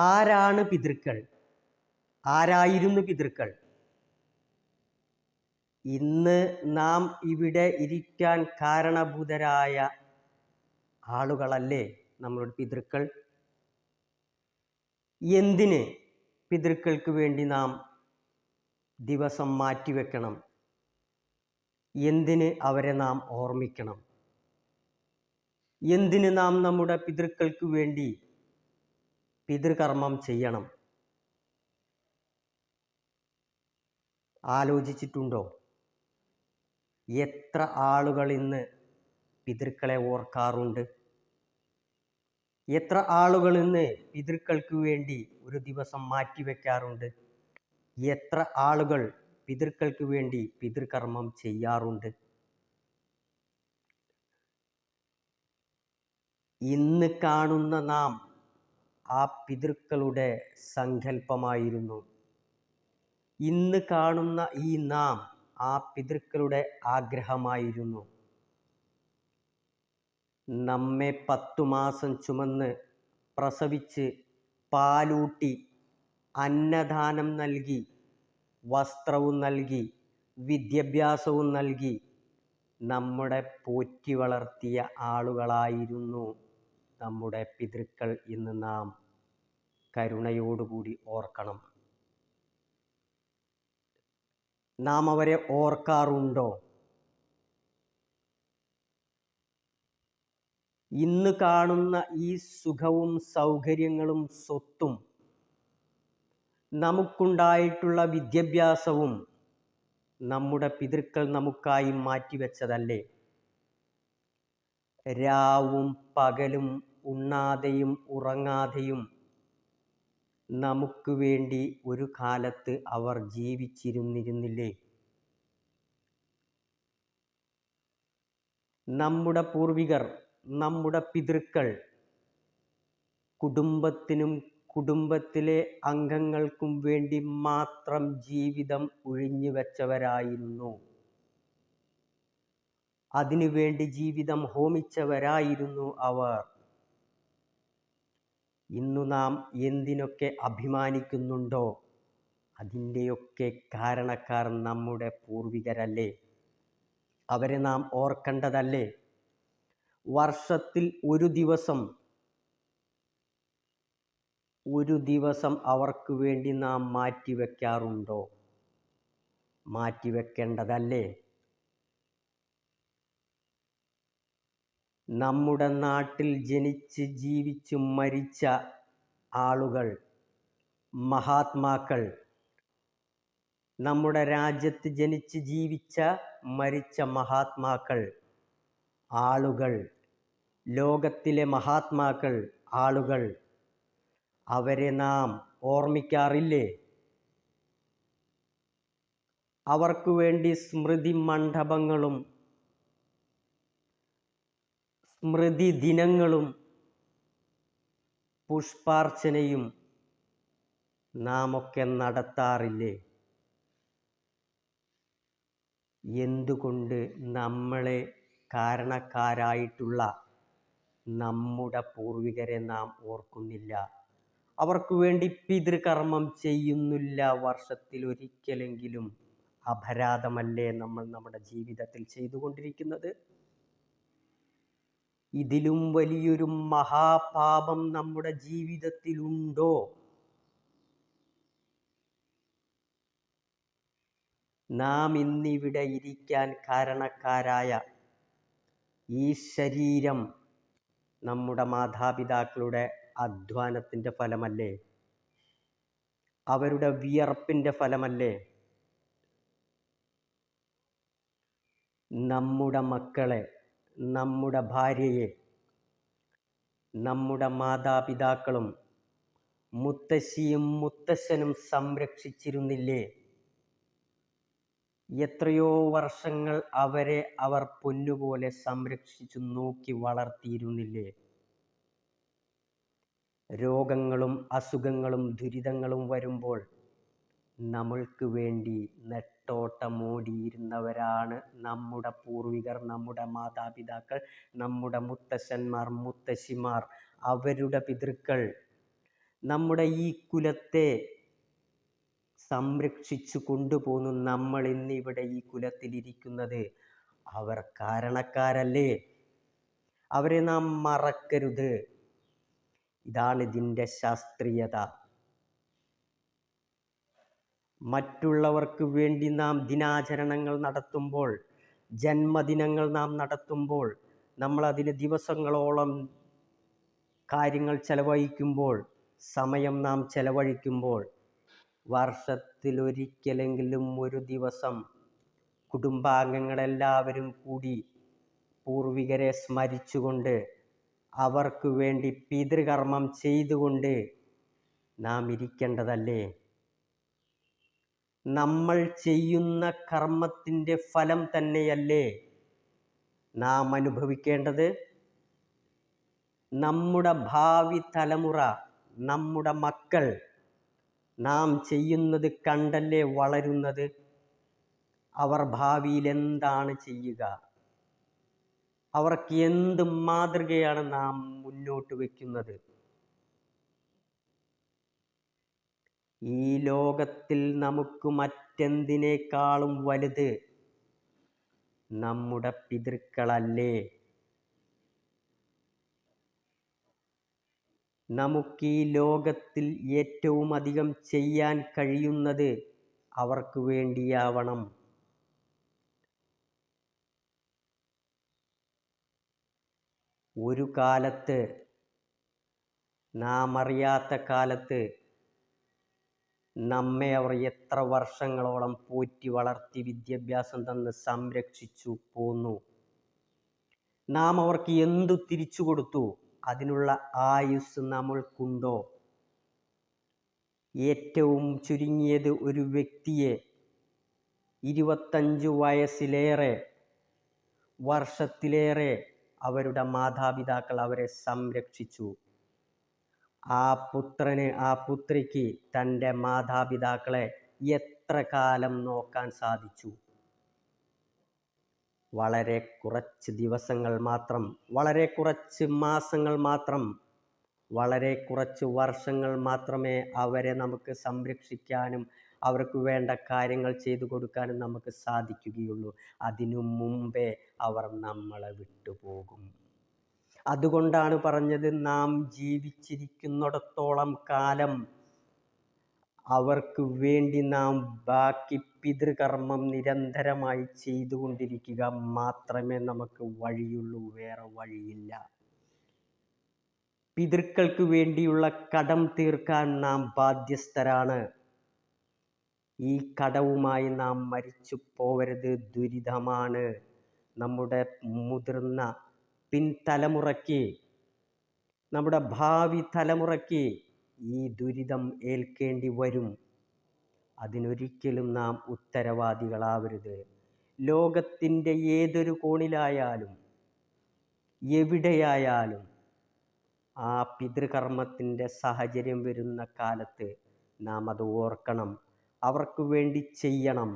ആരാണ് പിതൃക്കൾ? ആരായിരുന്നു പിതൃക്കൾ? ഇന്ന് നാം ഇവിടെ ഇരിക്കാൻ കാരണഭൂതരായ ആളുകളല്ലേ നമ്മളുടെ പിതൃക്കൾ? എന്തിന് പിതൃക്കൾക്ക് വേണ്ടി നാം ദിവസം മാറ്റിവെക്കണം? എന്തിന് അവരെ നാം ഓർമ്മിക്കണം? എന്തിന് നാം നമ്മുടെ പിതൃക്കൾക്ക് വേണ്ടി പിതൃകർമ്മം ചെയ്യണം? ആലോചിച്ചിട്ടുണ്ടോ? എത്ര ആളുകൾ ഇന്ന് പിതൃക്കളെ ഓർക്കാറുണ്ട്? എത്ര ആളുകൾ ഇന്ന് പിതൃക്കൾക്ക് വേണ്ടി ഒരു ദിവസം മാറ്റിവെക്കാറുണ്ട്? എത്ര ആളുകൾ പിതൃക്കൾക്ക് വേണ്ടി പിതൃകർമ്മം ചെയ്യാറുണ്ട്? ഇന്ന് കാണുന്ന നാം ആ പിതൃക്കളുടെ സങ്കല്പമായിരുന്നു. ഇന്ന് കാണുന്ന ഈ നാം ആ പിതൃക്കളുടെ ആഗ്രഹമായിരുന്നു. നമ്മെ 10 മാസം ചുമന്ന് പ്രസവിച്ച് പാലൂട്ടി അന്നദാനം നൽകി വസ്ത്രവും നൽകി വിദ്യാഭ്യാസവും നൽകി നമ്മുടെ പോറ്റി വളർത്തിയ ആളുകളായിരുന്നു നമ്മുടെ പിതൃക്കൾ എന്ന് നാം കരുണയോടുകൂടി ഓർക്കണം. നാം അവരെ ഓർക്കാറുണ്ടോ? ഇന്ന് കാണുന്ന ഈ സുഖവും സൗകര്യങ്ങളും സ്വത്തും നമുക്കുണ്ടായിട്ടുള്ള വിദ്യാഭ്യാസവും നമ്മുടെ പിതൃക്കൾ നമുക്കായി മാറ്റിവെച്ചതല്ലേ? രാവും പകലും ഉണ്ണാതെയും ഉറങ്ങാതെയും നമുക്ക് വേണ്ടി ഒരു കാലത്ത് അവർ ജീവിച്ചിരുന്നില്ലേ? നമ്മുടെ പൂർവികർ, നമ്മുടെ പിതൃക്കൾ കുടുംബത്തിനും കുടുംബത്തിലെ അംഗങ്ങൾക്കും വേണ്ടി മാത്രം ജീവിതം ഒഴിഞ്ഞു വെച്ചവരായിരുന്നു. അതിനുവേണ്ടി ജീവിതം ഹോമിച്ചവരായിരുന്നു അവർ. ഇന്നു നാം എന്തിനൊക്കെ അഭിമാനിക്കുന്നുണ്ടോ അതിൻ്റെയൊക്കെ കാരണക്കാർ നമ്മുടെ പൂർവികരല്ലേ? അവരെ നാം ഓർക്കേണ്ടതല്ലേ? വർഷത്തിൽ ഒരു ദിവസം അവർക്ക് വേണ്ടി നാം മാറ്റിവെക്കാറുണ്ടോ? മാറ്റിവെക്കേണ്ടതല്ലേ? നമ്മുടെ നാട്ടിൽ ജനിച്ച് ജീവിച്ച് മരിച്ച ആളുകൾ, മഹാത്മാക്കൾ, നമ്മുടെ രാജ്യത്ത് ജനിച്ച് ജീവിച്ച മരിച്ച മഹാത്മാക്കൾ, ആളുകൾ, ലോകത്തിലെ മഹാത്മാക്കൾ, ആളുകൾ, അവരെ നാം ഓർമ്മിക്കാറില്ലേ? അവർക്ക് വേണ്ടി സ്മൃതി മണ്ഡപങ്ങളും സ്മൃതി ദിനങ്ങളും പുഷ്പാർച്ചനയും നാം ഒക്കെ നടത്താറില്ലേ? എന്തുകൊണ്ട് നമ്മളെ കാരണക്കാരായിട്ടുള്ള നമ്മുടെ പൂർവികരെ നാം ഓർക്കുന്നില്ല? അവർക്ക് വേണ്ടി പിതൃകർമ്മം ചെയ്യുന്നില്ല? വർഷത്തിൽ ഒരിക്കലെങ്കിലും അപരാധമല്ലേ നമ്മൾ നമ്മുടെ ജീവിതത്തിൽ ചെയ്തുകൊണ്ടിരിക്കുന്നത്? ഇതിലും വലിയൊരു മഹാപാപം നമ്മുടെ ജീവിതത്തിലുണ്ടോ? നാം ഇന്നിവിടെ ഇരിക്കാൻ കാരണക്കാരായ ഈ ശരീരം നമ്മുടെ മാതാപിതാക്കളുടെ അധ്വാനത്തിൻ്റെ ഫലമല്ലേ? അവരുടെ വിയർപ്പിൻ്റെ ഫലമല്ലേ? നമ്മുടെ മക്കളെ, നമ്മുടെ ഭാര്യയെ നമ്മുടെ മാതാപിതാക്കളും മുത്തശ്ശിയും മുത്തശ്ശനും സംരക്ഷിച്ചിരുന്നില്ലേ? എത്രയോ വർഷങ്ങൾ അവരെ അവർ പൊന്നുപോലെ സംരക്ഷിച്ചു നോക്കി വളർത്തിയിരുന്നില്ലേ? രോഗങ്ങളും അസുഖങ്ങളും ദുരിതങ്ങളും വരുമ്പോൾ നമ്മൾക്ക് വേണ്ടി നെട്ടോട്ടമോടിയിരുന്നവരാണ് നമ്മുടെ പൂർവികർ, നമ്മുടെ മാതാപിതാക്കൾ, നമ്മുടെ മുത്തശ്ശന്മാർ, മുത്തശ്ശിമാർ, അവരുടെ പിതൃക്കൾ. നമ്മുടെ ഈ കുലത്തെ സംരക്ഷിച്ചു കൊണ്ടുപോകുന്നു. നമ്മൾ ഇന്നിവിടെ ഈ കുലത്തിലിരിക്കുന്നത് അവർ കാരണക്കാരല്ലേ? അവരെ നാം മറക്കരുത്. ഇതാണ് ഇതിൻ്റെ ശാസ്ത്രീയത. മറ്റുള്ളവർക്ക് വേണ്ടി നാം ദിനാചരണങ്ങൾ നടത്തുമ്പോൾ, ജന്മദിനങ്ങൾ നാം നടത്തുമ്പോൾ, നമ്മളതിന് ദിവസങ്ങളോളം കാര്യങ്ങൾ ചെലവഴിക്കുമ്പോൾ, സമയം നാം ചെലവഴിക്കുമ്പോൾ, വർഷത്തിലൊരിക്കലെങ്കിലും ഒരു ദിവസം കുടുംബാംഗങ്ങളെല്ലാവരും കൂടി പൂർവികരെ സ്മരിച്ചുകൊണ്ട് അവർക്ക് വേണ്ടി പിതൃകർമ്മം ചെയ്തുകൊണ്ട് നാം ഇരിക്കേണ്ടതല്ലേ? നമ്മൾ ചെയ്യുന്ന കർമ്മത്തിൻ്റെ ഫലം തന്നെയല്ലേ നാം അനുഭവിക്കേണ്ടത്? നമ്മുടെ ഭാവി തലമുറ, നമ്മുടെ മക്കൾ നാം ചെയ്യുന്നത് കണ്ടല്ലേ വളരുന്നത്. അവർ ഭാവിയിൽ എന്താണ് ചെയ്യുക? അവർക്ക് എന്ത് മാതൃകയാണ് നാം മുന്നോട്ട് വയ്ക്കുന്നത്? ഈ ലോകത്തിൽ നമുക്ക് മറ്റെന്തിനേക്കാളും വലുത് നമ്മുടെ പിതൃക്കളല്ലേ? നമുക്ക് ഈ ലോകത്തിൽ ഏറ്റവും അധികം ചെയ്യാൻ കഴിയുന്നത് അവർക്ക് വേണ്ടിയാവണം. ഒരു കാലത്ത്, നാം അറിയാത്ത കാലത്ത്, നമ്മെ അവർ എത്ര വർഷങ്ങളോളം പോറ്റി വളർത്തി വിദ്യാഭ്യാസം തന്ന് സംരക്ഷിച്ചു പോന്നു. നാം അവർക്ക് എന്തു തിരിച്ചു കൊടുത്തു? അതിനുള്ള ആയുസ് നമ്മൾക്കുണ്ടോ? ഏറ്റവും ചുരുങ്ങിയത് ഒരു വ്യക്തിയെ 25 വയസ്സിലേറെ വർഷത്തിലേറെ അവരുടെ മാതാപിതാക്കൾ അവരെ സംരക്ഷിച്ചു. ആ പുത്രന്, ആ പുത്രിക്ക് തൻ്റെ മാതാപിതാക്കളെ എത്ര കാലം നോക്കാൻ സാധിച്ചു? വളരെ കുറച്ച് ദിവസങ്ങൾ മാത്രം, വളരെ കുറച്ച് മാസങ്ങൾ മാത്രം, വളരെ കുറച്ച് വർഷങ്ങൾ മാത്രമേ അവരെ നമുക്ക് സംരക്ഷിക്കാനും അവർക്ക് വേണ്ട കാര്യങ്ങൾ ചെയ്തു കൊടുക്കാനും നമുക്ക് സാധിക്കുകയുള്ളൂ. അതിനു മുമ്പേ അവർ നമ്മളെ വിട്ടുപോകും. അതുകൊണ്ടാണ് പറഞ്ഞത്, നാം ജീവിച്ചിരിക്കുന്നിടത്തോളം കാലം അവർക്ക് വേണ്ടി നാം ബാക്കി പിതൃകർമ്മം നിരന്തരമായി ചെയ്തുകൊണ്ടിരിക്കുക മാത്രമേ നമുക്ക് വഴിയുള്ളൂ. വേറെ വഴിയില്ല. പിതൃക്കൾക്ക് വേണ്ടിയുള്ള കടം തീർക്കാൻ നാം ബാധ്യസ്ഥരാണ്. ഈ കടവുമായി നാം മരിച്ചു പോവരുത്. ദുരിതമാണ്. നമ്മുടെ മുതിർന്ന പിൻതലമുറയ്ക്ക്, നമ്മുടെ ഭാവി തലമുറയ്ക്ക് ഈ ദുരിതം ഏൽക്കേണ്ടി വരും. അതിനൊരിക്കലും നാം ഉത്തരവാദികളാവരുത്. ലോകത്തിൻ്റെ ഏതൊരു കോണിലായാലും എവിടെയായാലും ആ പിതൃകർമ്മത്തിൻ്റെ സാഹചര്യം വരുന്ന കാലത്ത് നാം അത് ഓർക്കണം. അവർക്ക് വേണ്ടി ചെയ്യണം.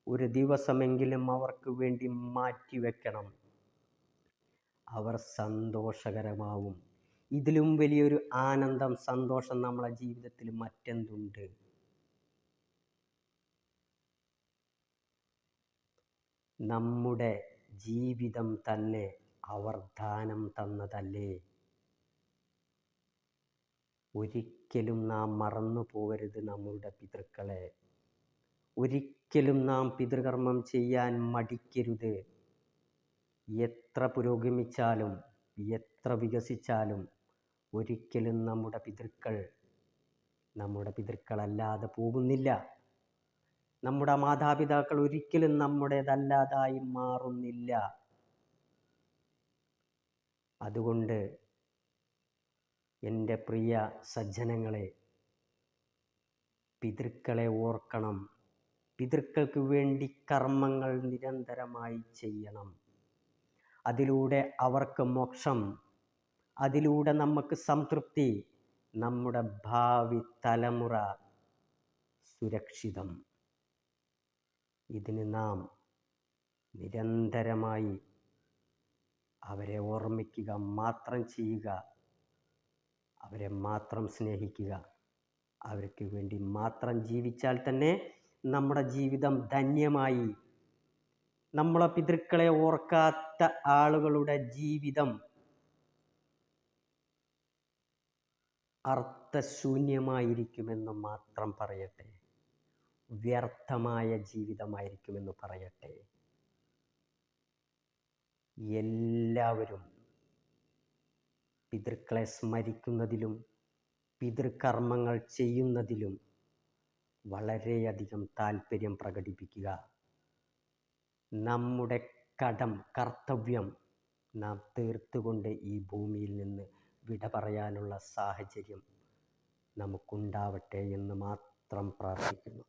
ഒരു ദിവസമെങ്കിലും അവർക്ക് വേണ്ടി മാറ്റിവെക്കണം. അവർ സന്തോഷകരമാവും. ഇതിലും വലിയൊരു ആനന്ദം, സന്തോഷം നമ്മളെ ജീവിതത്തിൽ മറ്റെന്തുണ്ട്? നമ്മുടെ ജീവിതം തന്നെ അവർ ദാനം തന്നതല്ലേ? ഒരിക്കലും നാം മറന്നു പോകരുത് നമ്മളുടെ പിതൃക്കളെ. ഒരിക്കലും നാം പിതൃകർമ്മം ചെയ്യാൻ മടിക്കരുത്. എത്ര പുരോഗമിച്ചാലും എത്ര വികസിച്ചാലും ഒരിക്കലും നമ്മുടെ പിതൃക്കളല്ലാതെ പോകുന്നില്ല. നമ്മുടെ മാതാപിതാക്കൾ ഒരിക്കലും നമ്മുടേതല്ലാതായി മാറുന്നില്ല. അതുകൊണ്ട് എൻ്റെ പ്രിയ സജ്ജനങ്ങളെ, പിതൃക്കളെ ഓർക്കണം. പിതൃക്കൾക്ക് വേണ്ടി കർമ്മങ്ങൾ നിരന്തരമായി ചെയ്യണം. അതിലൂടെ അവർക്ക് മോക്ഷം, അതിലൂടെ നമുക്ക് സംതൃപ്തി, നമ്മുടെ ഭാവി തലമുറ സുരക്ഷിതം. ഇതിന് നാം നിരന്തരമായി അവരെ ഓർമ്മിക്കുക മാത്രം ചെയ്യുക. അവരെ മാത്രം സ്നേഹിക്കുക. അവർക്ക് വേണ്ടി മാത്രം ജീവിച്ചാൽ തന്നെ നമ്മുടെ ജീവിതം ധന്യമായി. നമ്മളെ പിതൃക്കളെ ഓർക്കാത്ത ആളുകളുടെ ജീവിതം അർത്ഥശൂന്യമായിരിക്കുമെന്ന് മാത്രം പറയട്ടെ. വ്യർത്ഥമായ ജീവിതമായിരിക്കുമെന്ന് പറയട്ടെ. എല്ലാവരും പിതൃക്കളെ സ്മരിക്കുന്നതിലും പിതൃകർമ്മങ്ങൾ ചെയ്യുന്നതിലും വളരെയധികം താല്പര്യം പ്രകടിപ്പിക്കുക. നമ്മുടെ കർത്തവ്യം നാം തീർത്തുകൊണ്ട് ഈ ഭൂമിയിൽ നിന്ന് വിട പറയാനുള്ള സാഹചര്യം നമുക്കുണ്ടാവട്ടെ എന്ന് മാത്രം പ്രാർത്ഥിക്കുന്നു.